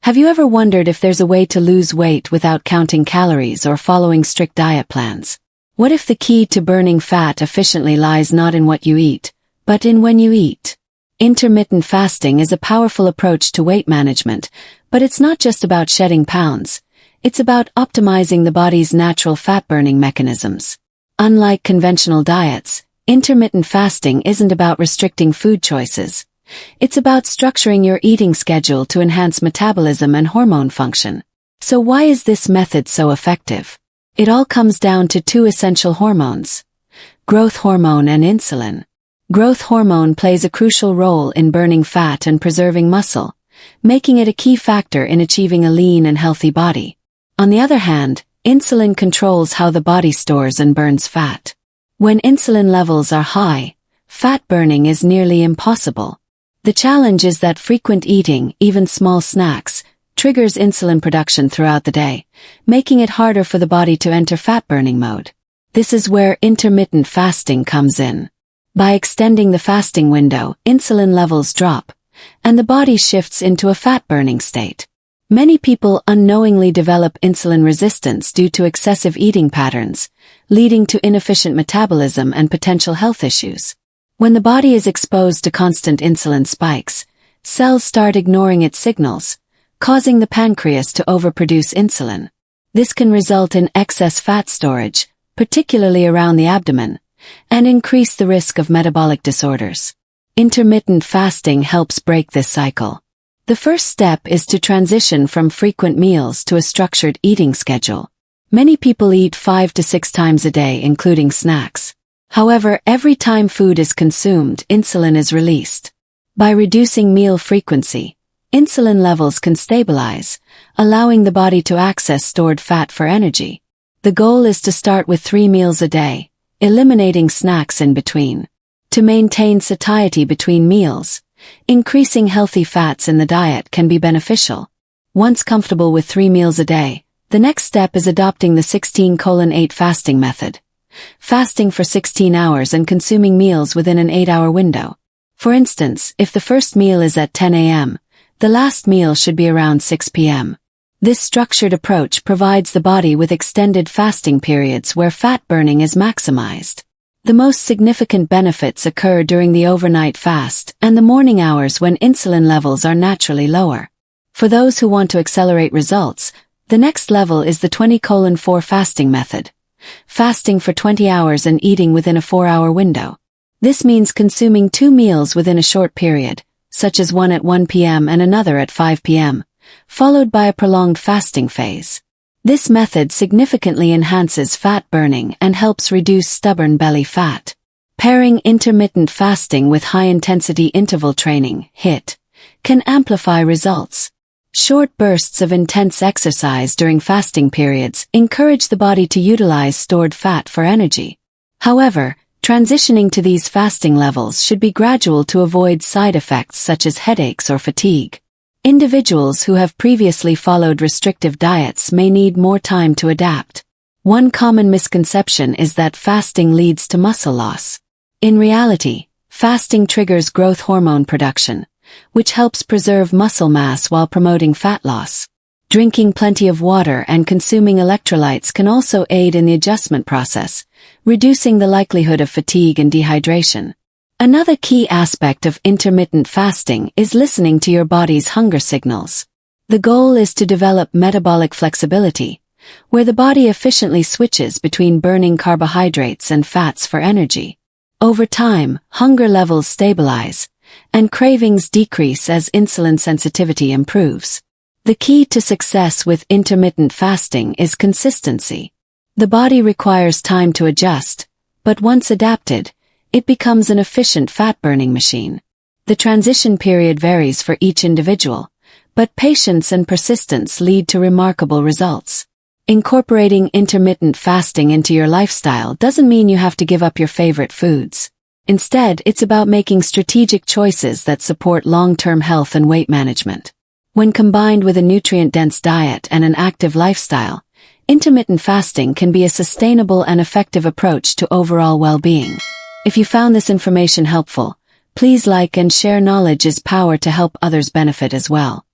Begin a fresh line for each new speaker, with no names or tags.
Have you ever wondered if there's a way to lose weight without counting calories or following strict diet plans? What if the key to burning fat efficiently lies not in what you eat, but in when you eat? Intermittent fasting is a powerful approach to weight management, but it's not just about shedding pounds. It's about optimizing the body's natural fat-burning mechanisms. Unlike conventional diets, intermittent fasting isn't about restricting food choices. It's about structuring your eating schedule to enhance metabolism and hormone function. So why is this method so effective? It all comes down to two essential hormones: growth hormone and insulin. Growth hormone plays a crucial role in burning fat and preserving muscle, making it a key factor in achieving a lean and healthy body. On the other hand, insulin controls how the body stores and burns fat. When insulin levels are high, fat burning is nearly impossible. The challenge is that frequent eating, even small snacks, triggers insulin production throughout the day, making it harder for the body to enter fat-burning mode. This is where intermittent fasting comes in. By extending the fasting window, insulin levels drop, and the body shifts into a fat-burning state. Many people unknowingly develop insulin resistance due to excessive eating patterns, leading to inefficient metabolism and potential health issues. When the body is exposed to constant insulin spikes, cells start ignoring its signals, causing the pancreas to overproduce insulin. This can result in excess fat storage, particularly around the abdomen, and increase the risk of metabolic disorders. Intermittent fasting helps break this cycle. The first step is to transition from frequent meals to a structured eating schedule. Many people eat 5 to 6 times a day, including snacks. However, every time food is consumed, insulin is released. By reducing meal frequency, insulin levels can stabilize, allowing the body to access stored fat for energy. The goal is to start with 3 meals a day, eliminating snacks in between. To maintain satiety between meals, increasing healthy fats in the diet can be beneficial. Once comfortable with 3 meals a day, the next step is adopting the 16:8 fasting method. Fasting for 16 hours and consuming meals within an 8-hour window. For instance, if the first meal is at 10 a.m., the last meal should be around 6 p.m. This structured approach provides the body with extended fasting periods where fat burning is maximized. The most significant benefits occur during the overnight fast and the morning hours when insulin levels are naturally lower. For those who want to accelerate results, the next level is the 20:4 fasting method. Fasting for 20 hours and eating within a 4-hour window. This means consuming 2 meals within a short period, such as one at 1 p.m. and another at 5 p.m., followed by a prolonged fasting phase. This method significantly enhances fat burning and helps reduce stubborn belly fat. Pairing intermittent fasting with high-intensity interval training, HIIT, can amplify results. Short bursts of intense exercise during fasting periods encourage the body to utilize stored fat for energy. However, transitioning to these fasting levels should be gradual to avoid side effects such as headaches or fatigue. Individuals who have previously followed restrictive diets may need more time to adapt. One common misconception is that fasting leads to muscle loss. In reality, fasting triggers growth hormone production, which helps preserve muscle mass while promoting fat loss. Drinking plenty of water and consuming electrolytes can also aid in the adjustment process, reducing the likelihood of fatigue and dehydration. Another key aspect of intermittent fasting is listening to your body's hunger signals. The goal is to develop metabolic flexibility, where the body efficiently switches between burning carbohydrates and fats for energy. Over time, hunger levels stabilize, and cravings decrease as insulin sensitivity improves. The key to success with intermittent fasting is consistency. The body requires time to adjust, but once adapted, it becomes an efficient fat-burning machine. The transition period varies for each individual, but patience and persistence lead to remarkable results. Incorporating intermittent fasting into your lifestyle doesn't mean you have to give up your favorite foods. Instead, it's about making strategic choices that support long-term health and weight management. When combined with a nutrient-dense diet and an active lifestyle, intermittent fasting can be a sustainable and effective approach to overall well-being. If you found this information helpful, please like and share. Knowledge is power to help others benefit as well.